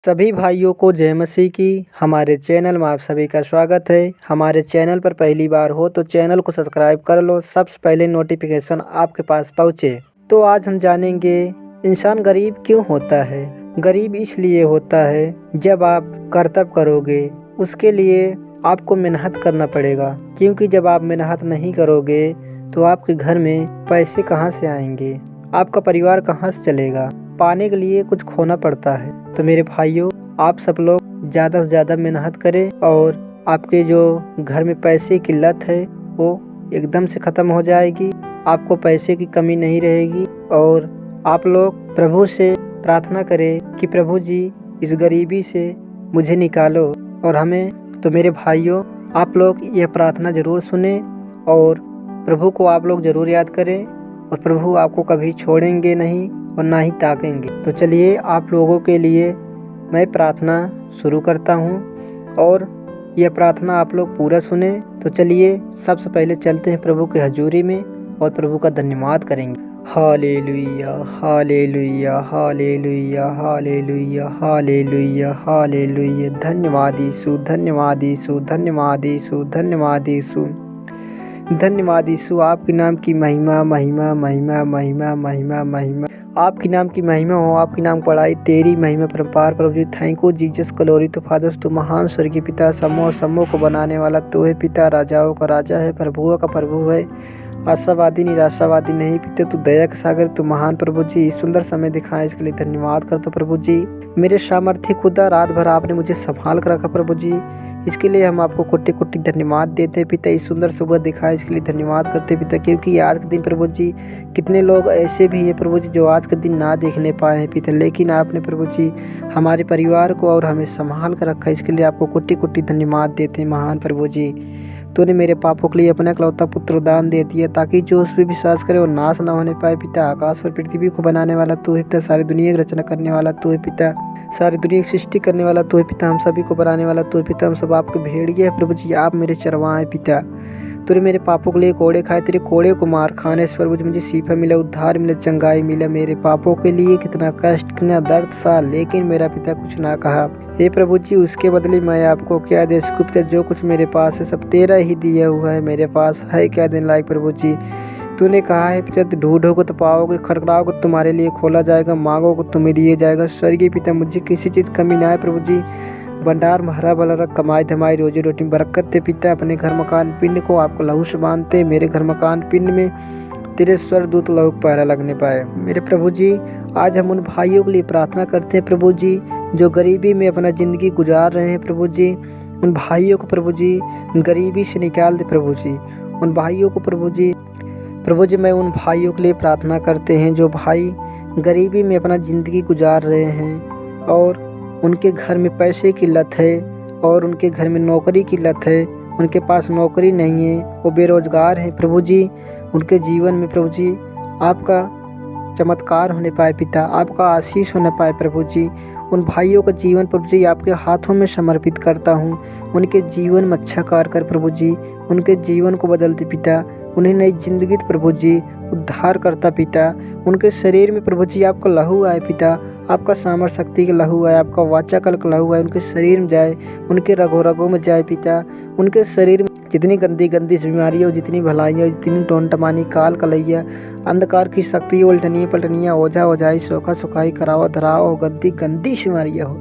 सभी भाइयों को जय मसीह की। हमारे चैनल में आप सभी का स्वागत है। हमारे चैनल पर पहली बार हो तो चैनल को सब्सक्राइब कर लो, सबसे पहले नोटिफिकेशन आपके पास पहुँचे। तो आज हम जानेंगे इंसान गरीब क्यों होता है। गरीब इसलिए होता है जब आप कर्तव्य करोगे उसके लिए आपको मेहनत करना पड़ेगा, क्योंकि जब आप मेहनत नहीं करोगे तो आपके घर में पैसे कहाँ से आएंगे, आपका परिवार कहाँ से चलेगा। पाने के लिए कुछ खोना पड़ता है। तो मेरे भाइयों, आप सब लोग ज़्यादा से ज़्यादा मेहनत करें और आपके जो घर में पैसे की लत है वो एकदम से ख़त्म हो जाएगी। आपको पैसे की कमी नहीं रहेगी और आप लोग प्रभु से प्रार्थना करें कि प्रभु जी इस गरीबी से मुझे निकालो और हमें। तो मेरे भाइयों, आप लोग यह प्रार्थना ज़रूर सुने और प्रभु को आप लोग ज़रूर याद करें और प्रभु आपको कभी छोड़ेंगे नहीं और ना ही ताकेंगे। तो चलिए आप लोगों के लिए मैं प्रार्थना शुरू करता हूँ और यह प्रार्थना आप लोग पूरा सुने। तो चलिए सबसे पहले चलते हैं प्रभु की हजूरी में और प्रभु का धन्यवाद करेंगे। Hallelujah hallelujah hallelujah hallelujah hallelujah hallelujah. धन्यवाद यीशु, धन्यवाद यीशु, धन्यवाद यीशु, धन्यवाद यीशु, धन्यवाद यीशु। आपके नाम की महिमा महिमा महिमा महिमा महिमा महिमा, आपके नाम की महिमा हो, आपके नाम पढ़ाई तेरी महिमा परम्पार। प्रभु जी thank you Jesus, glory to fathers. तू महान स्वर्गीय पिता, समूह समूह को बनाने वाला तू है पिता, राजाओं का राजा है, प्रभुओं का प्रभु है, आशावादी निराशावादी नहीं पिता, तू दया का सागर, तू महान प्रभु जी। इस सुंदर समय दिखाया इसके लिए धन्यवाद करता प्रभु जी। मेरे सामर्थ्य खुदा, रात भर आपने मुझे संभाल कर रखा प्रभु जी, इसके लिए हम आपको कोटि कोटि धन्यवाद देते हैं पिता। इस सुंदर सुबह दिखाया इसके लिए धन्यवाद करते पिता, क्योंकि आज के दिन प्रभु जी कितने लोग ऐसे भी हैं प्रभु जी जो आज के दिन ना देखने पाए हैं पिता, लेकिन आपने प्रभु जी हमारे परिवार को और हमें संभाल कर रखा है, इसके लिए आपको कोटि कोटि धन्यवाद देते हैं महान प्रभु जी। तूने मेरे पापों के लिए अपना इकलौता पुत्र दान दे दिया ताकि जो उस पर विश्वास करे वो नाश ना होने पाए पिता। आकाश और पृथ्वी को बनाने वाला तू है पिता, सारी दुनिया की रचना करने वाला तू है पिता, सारी दुनिया की सृष्टि करने वाला तू है पिता, हम सभी को बनाने वाला तू है पिता, हम सब आपके भेड़िए है प्रभु जी, आप मेरे चरवाहे पिता। तूने मेरे पापों के लिए कोड़े खाए, तेरे कोड़े को मार खाने से प्रभु जी मुझे सीफा मिला, उद्धार मिला, चंगाई मिला। मेरे पापों के लिए कितना कष्ट कितना दर्द सा, लेकिन मेरा पिता कुछ ना कहा। हे प्रभु जी, उसके बदले मैं आपको क्या दे सकूं पिता, जो कुछ मेरे पास है सब तेरा ही दिया हुआ है, मेरे पास है क्या देने लायक प्रभु जी। तूने कहा है पिता, ढूंढोगे तो पाओगे, खड़खड़ाओगे तुम्हारे लिए खोला जाएगा, मांगोगे तुम्हें दिए जाएगा। स्वर्गीय पिता, मुझे किसी चीज़ कमी ना है प्रभु जी, भंडार में हरा भरा रख, कमाई धमाई रोजी रोटी में बरकत दे पिता। अपने घर मकान पिंड को आपको लहू से बांधते, मेरे घर मकान पिंड में तेरे स्वर्गदूत लहू पहरा लगने पाए। मेरे प्रभु जी, आज हम उन भाइयों के लिए प्रार्थना करते हैं प्रभु जी जो गरीबी में अपना ज़िंदगी गुजार रहे हैं प्रभु जी। उन भाइयों को प्रभु जी गरीबी से निकाल दे प्रभु जी, उन भाइयों को प्रभु जी। प्रभु जी, मैं उन भाइयों के लिए प्रार्थना करते हैं जो भाई गरीबी में अपना ज़िंदगी गुजार रहे हैं और उनके घर में पैसे की लत है और उनके घर में नौकरी की लत है, उनके पास नौकरी नहीं है, वो बेरोज़गार हैं प्रभु जी। उनके जीवन में प्रभु जी आपका चमत्कार होने पाए पिता, आपका आशीष होने पाए प्रभु जी। उन भाइयों का जीवन प्रभु जी आपके हाथों में समर्पित करता हूँ। उनके जीवन में अच्छा कार्य कर प्रभु जी, उनके जीवन को बदलते पिता, उन्हें नई जिंदगी प्रभु जी उद्धार करता पिता। उनके शरीर में प्रभु जी आपका लहू आए पिता, आपका सामर्थ शक्ति का लहू आए, आपका वाचा कल का लहू आए, उनके शरीर में जाए, उनके रगों रगों में जाए पिता। उनके शरीर में जितनी गंदी गंदी बीमारियाँ हो, जितनी भलाइयाँ, जितनी टोंटमानी काल कलैया अंधकार की शक्ति, उल्टनियाँ पलटनियाँ, ओझा ओझाई, सोखा सुखाई, करावा धराव हो, गंदी गंदी बीमारियाँ हो,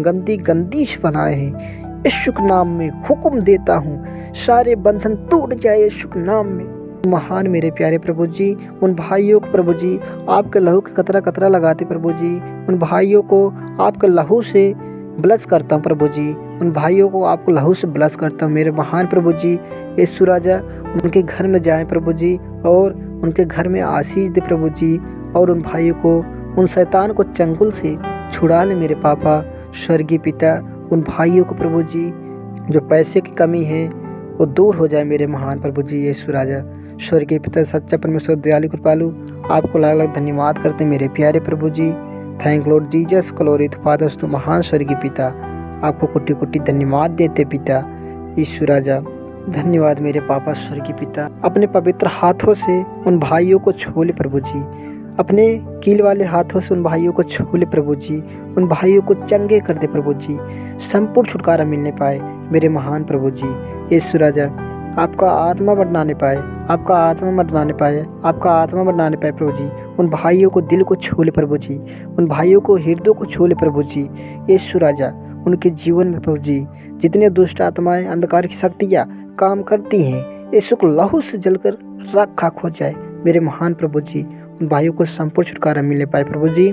गंदी गंदी भलाएँ हैं, यीशु के नाम में हुक्म देता हूँ, सारे बंधन टूट जाए यीशु के नाम में। महान मेरे प्यारे प्रभु जी, उन भाइयों को प्रभु जी आपके लहू के कतरा कतरा लगाते प्रभु जी, उन भाइयों को आपके लहू से ब्लस करता हूँ प्रभु जी, उन भाइयों को आपको लहू से ब्लस करता हूँ मेरे महान प्रभु जी। यीशु राजा उनके घर में जाएं प्रभु जी और उनके घर में आशीष दे प्रभु जी, और उन भाइयों को उन शैतान को चंगुल से छुड़ा ले मेरे पापा स्वर्गीय पिता। उन भाइयों को प्रभु जी जो पैसे की कमी है वो दूर हो जाए मेरे महान प्रभु जी। यीशु राजा स्वर्गीय पिता, सच्चा परमेश्वर, दयालु कृपालु, आपको लाख लाख धन्यवाद करते मेरे प्यारे प्रभु जी। Thank Lord Jesus, glory to fathers. तो महान स्वर्गीय पिता, आपको कोटि कोटि धन्यवाद देते पिता। यीशु राजा धन्यवाद मेरे पापा स्वर्गीय पिता। अपने पवित्र हाथों से उन भाइयों को छू ले प्रभु जी, अपने कील वाले हाथों से उन भाइयों को छू ले प्रभु जी, उन भाइयों को चंगे कर दे प्रभु जी, संपूर्ण छुटकारा मिलने पाए मेरे महान प्रभु जी। यीशु राजा आपका आत्मा बनाने पाए, आपका आत्मा बनाने पाए, आपका आत्मा बनाने पाए प्रभु जी। उन भाइयों को दिल को छू ले प्रभु जी, उन भाइयों को हृदय को छू ले प्रभु जी। यीशु राजा उनके जीवन में प्रभु जी जितने दुष्ट आत्माएं, अंधकार की शक्तियाँ काम करती हैं, यीशु को लहू से जलकर राख खाक हो जाए मेरे महान प्रभु जी। उन भाइयों को संपूर्ण छुटकारा मिलने पाए प्रभु जी।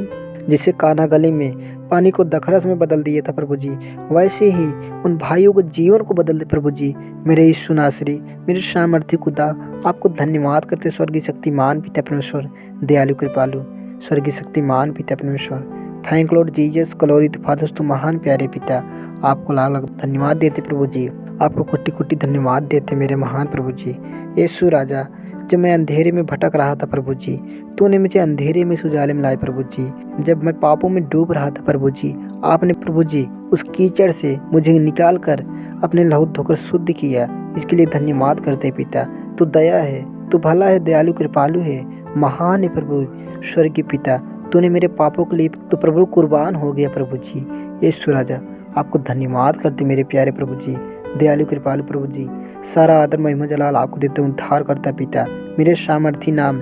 जिसे कान्हा गली में पानी को दखरस में बदल दिया था प्रभु जी, वैसे ही उन भाइयों को जीवन को बदल दे प्रभु जी। मेरे यीशु नासरी, मेरे सामर्थ्य खुदा, आपको धन्यवाद करते स्वर्गीय शक्तिमान पिता परमेश्वर, दयालु कृपालु स्वर्गीय शक्तिमान पिता परमेश्वर। Thank Lord Jesus, glory to father, तो महान प्यारे पिता, आपको लाख लाख धन्यवाद देते प्रभु जी, आपको कोटि कोटि धन्यवाद देते मेरे महान प्रभु जी। यीशु राजा जब मैं अंधेरे में भटक रहा था प्रभु जी, तूने मुझे अंधेरे में उजाले में लाए प्रभु जी। जब मैं पापों में डूब रहा था प्रभु जी, आपने प्रभु जी उस कीचड़ से मुझे निकाल कर अपने लहू धोकर शुद्ध किया। इसके लिए धन्यवाद करते पिता। तू दया है, तू भला है, दयालु कृपालु है, महान है प्रभु स्वर्गीय पिता। तूने मेरे पापों के लिए तो प्रभु कुर्बान हो गया प्रभु जी। यीशु राजा आपको धन्यवाद करते मेरे प्यारे प्रभु जी, दयालु कृपालु प्रभु जी। सारा आदर महिमा जलाल आपको देते उद्धार करता पिता, मेरे सामर्थी नाम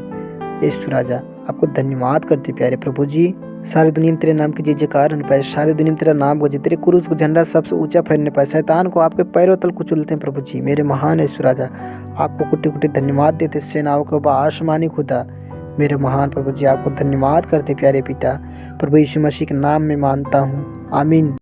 यीशु राजा आपको धन्यवाद करते प्यारे प्रभु जी। सारी दुनिया में तेरे नाम की जय जयकार होने पाए, सारी दुनिया में तेरा नाम गूंजे, तेरे क्रूस को झंडा सबसे ऊंचा फैलने पाए, शैतान को आपके पैरों तल कुचलते हैं प्रभु जी। मेरे महान यीशु राजा आपको कोटि कोटि धन्यवाद देते, सेनाओं के ऊपर आसमानी खुदा मेरे महान प्रभु जी, आपको धन्यवाद करते प्यारे पिता। प्रभु यीशु मसीह के नाम में मानता हूँ, आमीन।